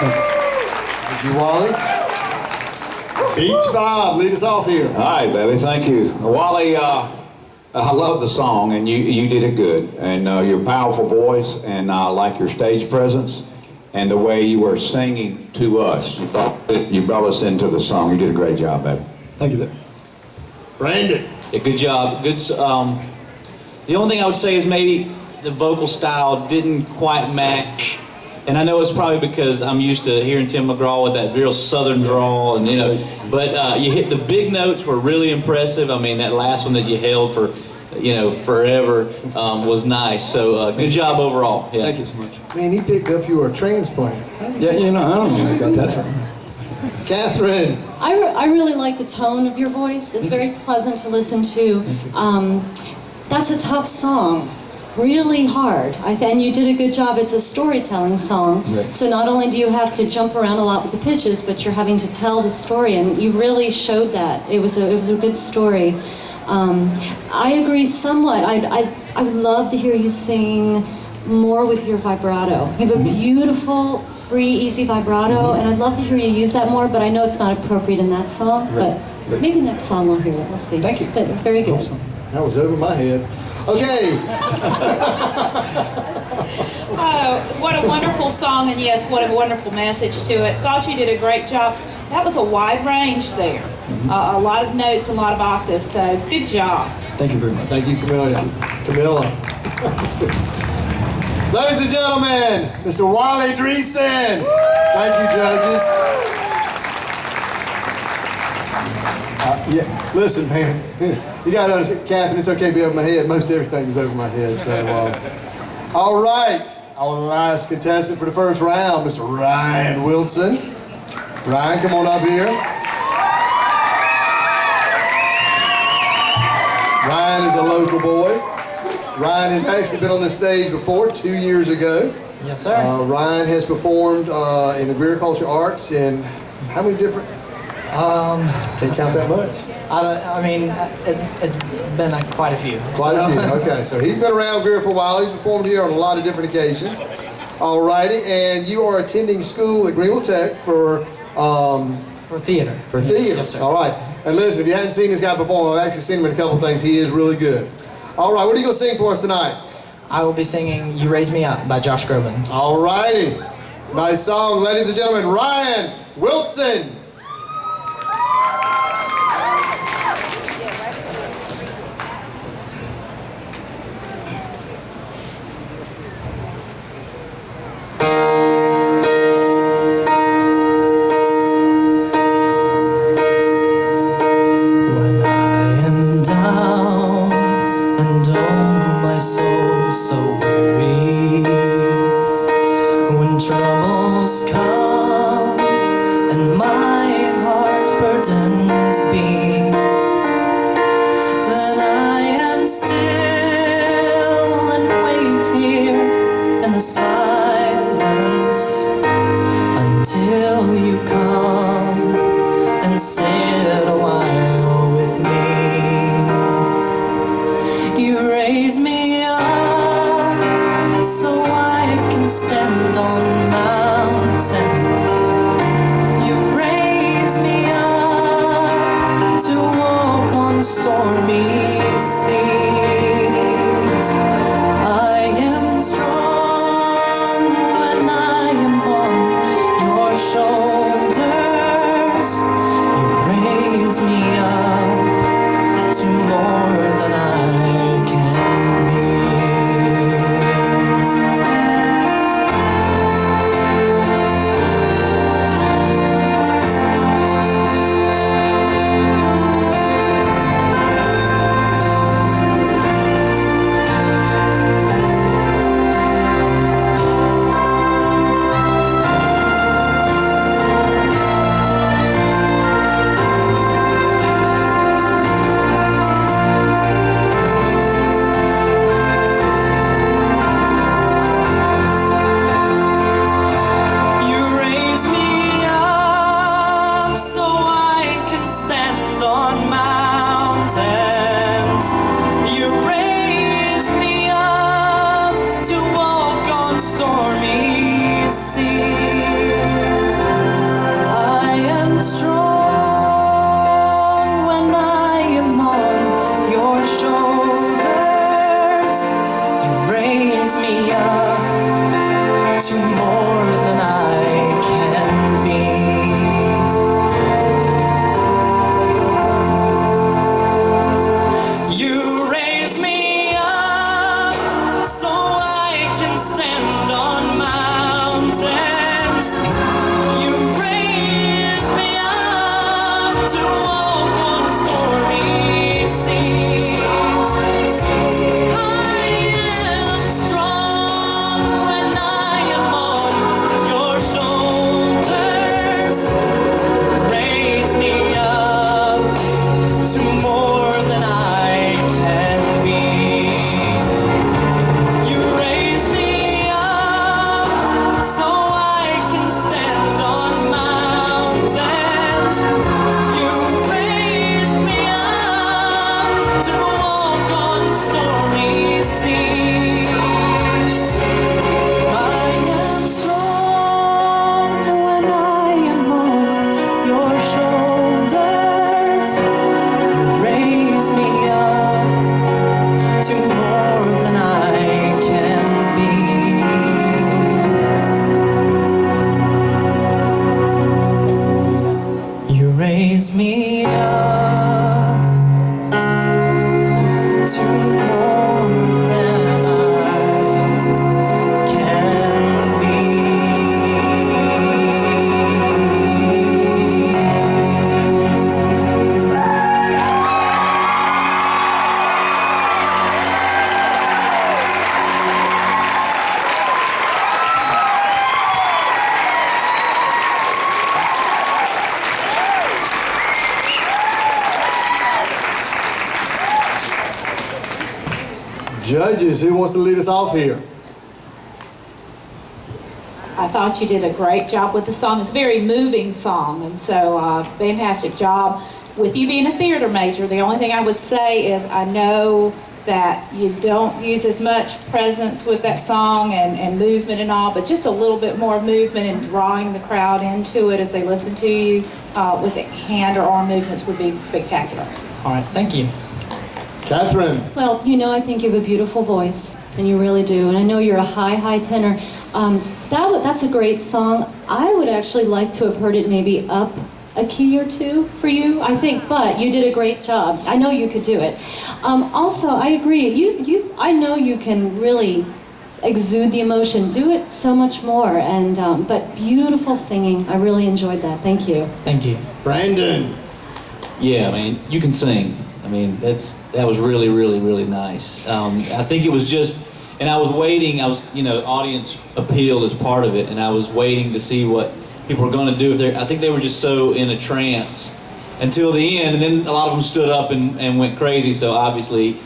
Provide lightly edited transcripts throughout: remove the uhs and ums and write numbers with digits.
Thanks. Thank you, Wally. Beach Bob, lead us off here. All right, baby, thank you. Wally, I love the song, and you did it good. And your powerful voice, and I like your stage presence, and the way you were singing to us. You brought us into the song. You did a great job, baby. Thank you there. Brandon. Yeah, good job. Good. The only thing I would say is maybe the vocal style didn't quite match. And I know it's probably because I'm used to hearing Tim McGraw with that real southern drawl, and but you hit the big notes were really impressive. I mean, that last one that you held for, forever was nice. So good job overall. Yeah. Thank you so much. Man, he picked up you were a transplant. Yeah, I don't know where I got that from. Catherine. I really like the tone of your voice. It's very pleasant to listen to. That's a tough song. Really hard. And you did a good job. It's a storytelling song. Right. So not only do you have to jump around a lot with the pitches, but you're having to tell the story, and you really showed that. It was a good story. I agree somewhat. I would love to hear you sing more with your vibrato. You have a beautiful, free, easy vibrato, and I'd love to hear you use that more, but I know it's not appropriate in that song, but maybe next song we'll hear it. We'll see. Thank you. But very good. That was over my head. Okay. What a wonderful song, and yes, what a wonderful message to it. Thought you did a great job. That was a wide range there. A lot of notes and a lot of octaves, so good job. Thank you very much. Thank you, Camilla. Ladies and gentlemen, Mr. Wally Dreesen. Thank you, judges. Yeah, listen, man. You gotta understand, Catherine, it's okay to be over my head. Most everything is over my head, so. All right, our last contestant for the first round, Mr. Ryan Wilson. Ryan, come on up here. Ryan is a local boy. Ryan has actually been on this stage before, 2 years ago. Yes, sir. Ryan has performed in the Greer Culture Arts in how many different? Can't count that much. I mean, it's been quite a few. Quite a few. Okay, so he's been around Greer for a while. He's performed here on a lot of different occasions. All righty, and you are attending school at Greenville Tech for theater. For theater. Yes, sir. All right. And listen, if you hadn't seen this guy perform, I've actually seen him in a couple of things. He is really good. All right, what are you going to sing for us tonight? I will be singing "You Raise Me Up" by Josh Groban. All righty. Nice song, ladies and gentlemen. Ryan Wilson. You raise me up to more than I can Judges, who wants to lead us off here? I thought you did a great job with the song. It's a very moving song, and so fantastic job. With you being a theater major, the only thing I would say is I know that you don't use as much presence with that song and movement and all, but just a little bit more movement and drawing the crowd into it as they listen to you with the hand or arm movements would be spectacular. All right, thank you. Catherine. Well, you know, I think you have a beautiful voice, and you really do. And I know you're a high tenor. That's a great song. I would actually like to have heard it maybe up a key or two for you, I think. But you did a great job. I know you could do it. Also, I agree. I know you can really exude the emotion. Do it so much more. And but beautiful singing. I really enjoyed that. Thank you. Thank you. Brandon. Yeah, I mean, you can sing. I mean, that was really, really, really nice. I think it was just, and I was waiting, audience appeal is part of it, and I was waiting to see what people were going to do. I think they were just so in a trance until the end, and then a lot of them stood up and went crazy, so obviously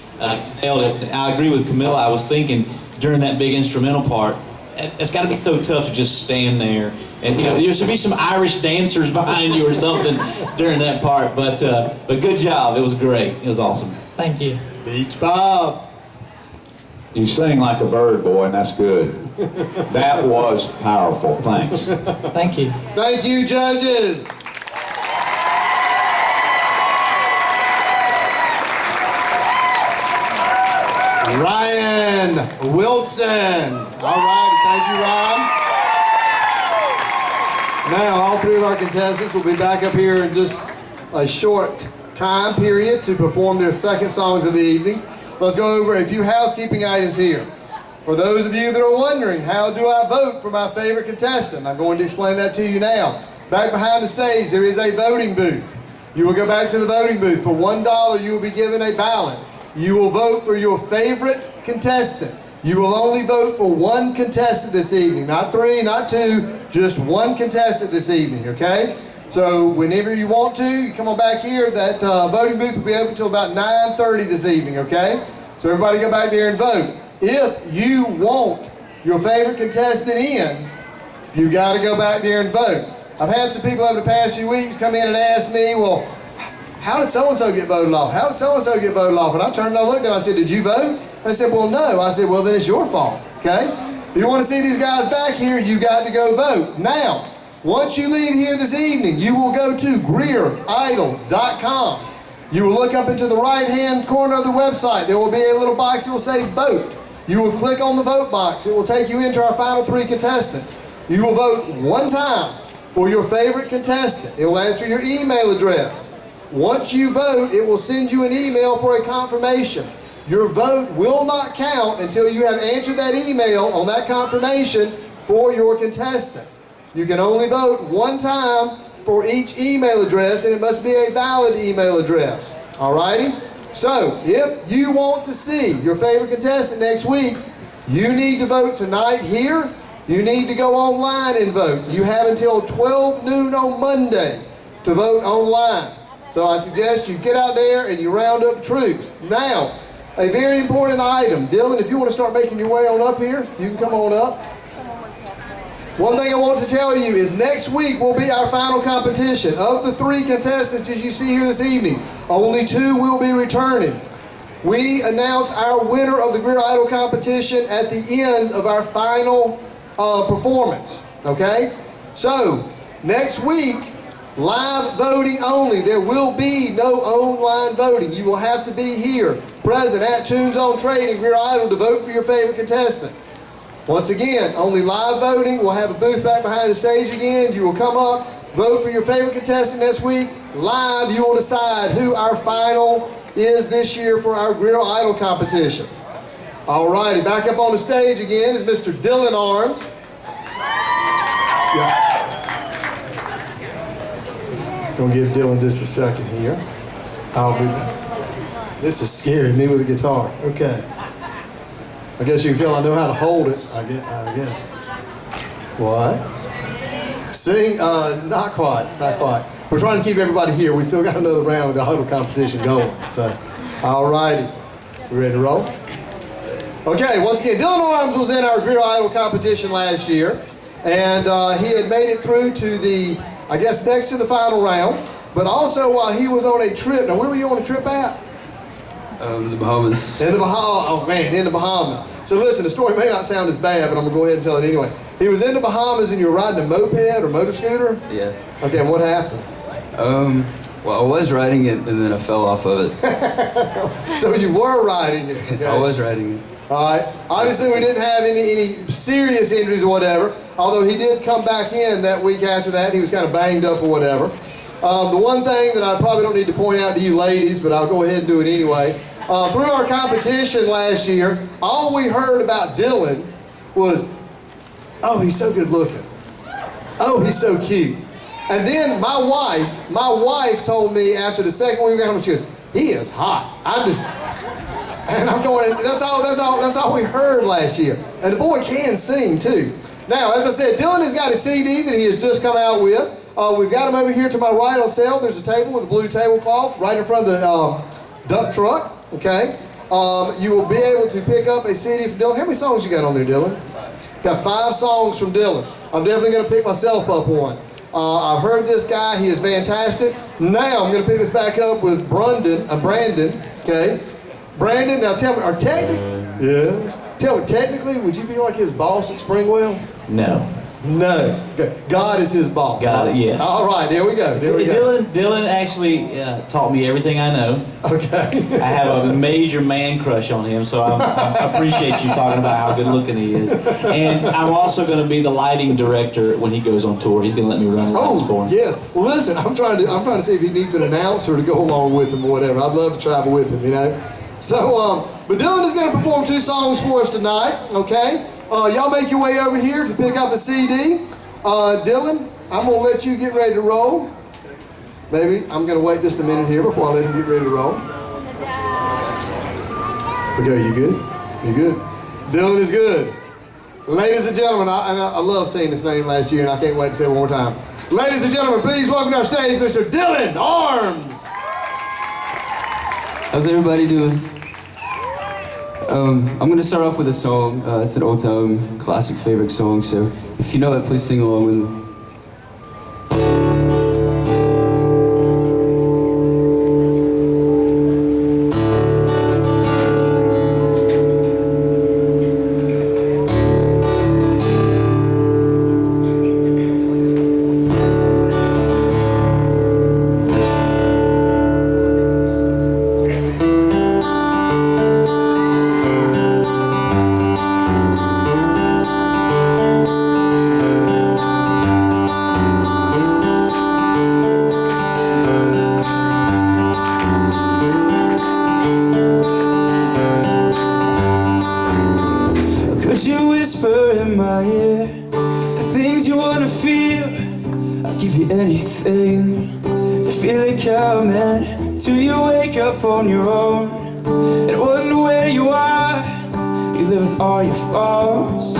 nailed it. And I agree with Camilla. I was thinking during that big instrumental part, it's got to be so tough to just stand there. And there should be some Irish dancers behind you or something during that part. But good job. It was great. It was awesome. Thank you. Beach Bob. You sing like a bird, boy, and that's good. That was powerful. Thanks. Thank you. Thank you, judges. Ryan Wilson. All right, thank you, Ryan. Now, all three of our contestants will be back up here in just a short time period to perform their second songs of the evening. Let's go over a few housekeeping items here. For those of you that are wondering, how do I vote for my favorite contestant? I'm going to explain that to you now. Back behind the stage, there is a voting booth. You will go back to the voting booth. For $1, you will be given a ballot. You will vote for your favorite contestant. You will only vote for one contestant this evening. Not three, not two, just one contestant this evening, okay? So whenever you want to, you come on back here. That voting booth will be open until about 9:30 this evening, okay? So everybody go back there and vote. If you want your favorite contestant in, you got to go back there and vote. I've had some people over the past few weeks come in and ask me, well, how did so-and-so get voted off? How did so-and-so get voted off? And I turned and I looked at them, I said, did you vote? They said, well, no. I said, well, then it's your fault, okay? If you want to see these guys back here, you got to go vote. Now, once you leave here this evening, you will go to GreerIdol.com. You will look up into the right-hand corner of the website. There will be a little box that will say vote. You will click on the vote box. It will take you into our final three contestants. You will vote one time for your favorite contestant. It will ask for your email address. Once you vote, it will send you an email for a confirmation. Your vote will not count until you have answered that email on that confirmation for your contestant. You can only vote one time for each email address, and it must be a valid email address. Alrighty? So, if you want to see your favorite contestant next week, you need to vote tonight here. You need to go online and vote. You have until 12 noon on Monday to vote online. So I suggest you get out there and you round up troops. Now, a very important item. Dylan, if you want to start making your way on up here, you can come on up. One thing I want to tell you is next week will be our final competition. Of the three contestants as you see here this evening, only two will be returning. We announce our winner of the Greer Idol competition at the end of our final performance. Okay? So, next week, live voting only. There will be no online voting. You will have to be here, present at Tunes on Trade and Greer Idol to vote for your favorite contestant. Once again, only live voting. We'll have a booth back behind the stage again. You will come up, Vote for your favorite contestant this week. Live, you will decide who our final is this year for our Greer Idol competition. All righty, back up on the stage again is Mr. Dylan Arms. Yeah. Gonna give Dylan just a second here. This is scary, me with a guitar. Okay. I guess you can tell I know how to hold it, I guess. What? Sing? Not quite. We're trying to keep everybody here. We still got another round of the huddle competition going. So, all righty. We ready to roll? Okay, once again, Dylan Arms was in our Greer Idol competition last year. And he had made it through to the, I guess, next to the final round. But also while he was on a trip. Now, where were you on a trip at? The Bahamas. In the Bahamas. Oh, man, in the Bahamas. So listen, the story may not sound as bad, but I'm going to go ahead and tell it anyway. He was in the Bahamas and you were riding a moped or motor scooter? Yeah. Okay, and what happened? Well, I was riding it and then I fell off of it. So you were riding it? Okay. I was riding it. All right. Obviously, we didn't have any serious injuries or whatever, although he did come back in that week after that. He was kind of banged up or whatever. The one thing that I probably don't need to point out to you ladies, but I'll go ahead and do it anyway. Through our competition last year, all we heard about Dylan was, oh, he's so good looking. Oh, he's so cute. And then my wife told me after the second week we got home, she goes, he is hot. And I'm going, that's all we heard last year. And the boy can sing too. Now, as I said, Dylan has got a CD that he has just come out with. We've got him over here to my right on sale. There's a table with a blue tablecloth right in front of the dump truck. Okay. You will be able to pick up a CD from Dylan. How many songs you got on there, Dylan? Got 5 songs from Dylan. I'm definitely going to pick myself up one. I've heard this guy. He is fantastic. Now I'm going to pick this back up with Brandon. Okay. Brandon, now tell me, yes. Tell me, technically, would you be like his boss at Springwell? No. No. Okay. God is his boss. Got it, yes. All right, there we go. Dylan actually taught me everything I know. Okay. I have a major man crush on him, so I appreciate you talking about how good looking he is. And I'm also going to be the lighting director when he goes on tour. He's going to let me run lights for him. Yes. Well, listen, I'm trying to see if he needs an announcer to go along with him or whatever. I'd love to travel with him, you know. So, but Dylan is going to perform 2 songs for us tonight, okay? Y'all make your way over here to pick up a CD. Dylan, I'm going to let you get ready to roll. Maybe I'm going to wait just a minute here before I let him get ready to roll. Okay, you good? You good? Dylan is good. Ladies and gentlemen, I love saying this name last year, and I can't wait to say it one more time. Ladies and gentlemen, please welcome to our stage Mr. Dylan Arms. How's everybody doing? I'm going to start off with a song. It's an old-time classic favorite song, so if you know it, please sing along with me. Could you whisper in my ear the things you wanna feel? I'll give you anything to feel it coming till you wake up on your own and wonder where you are. You live with all your faults.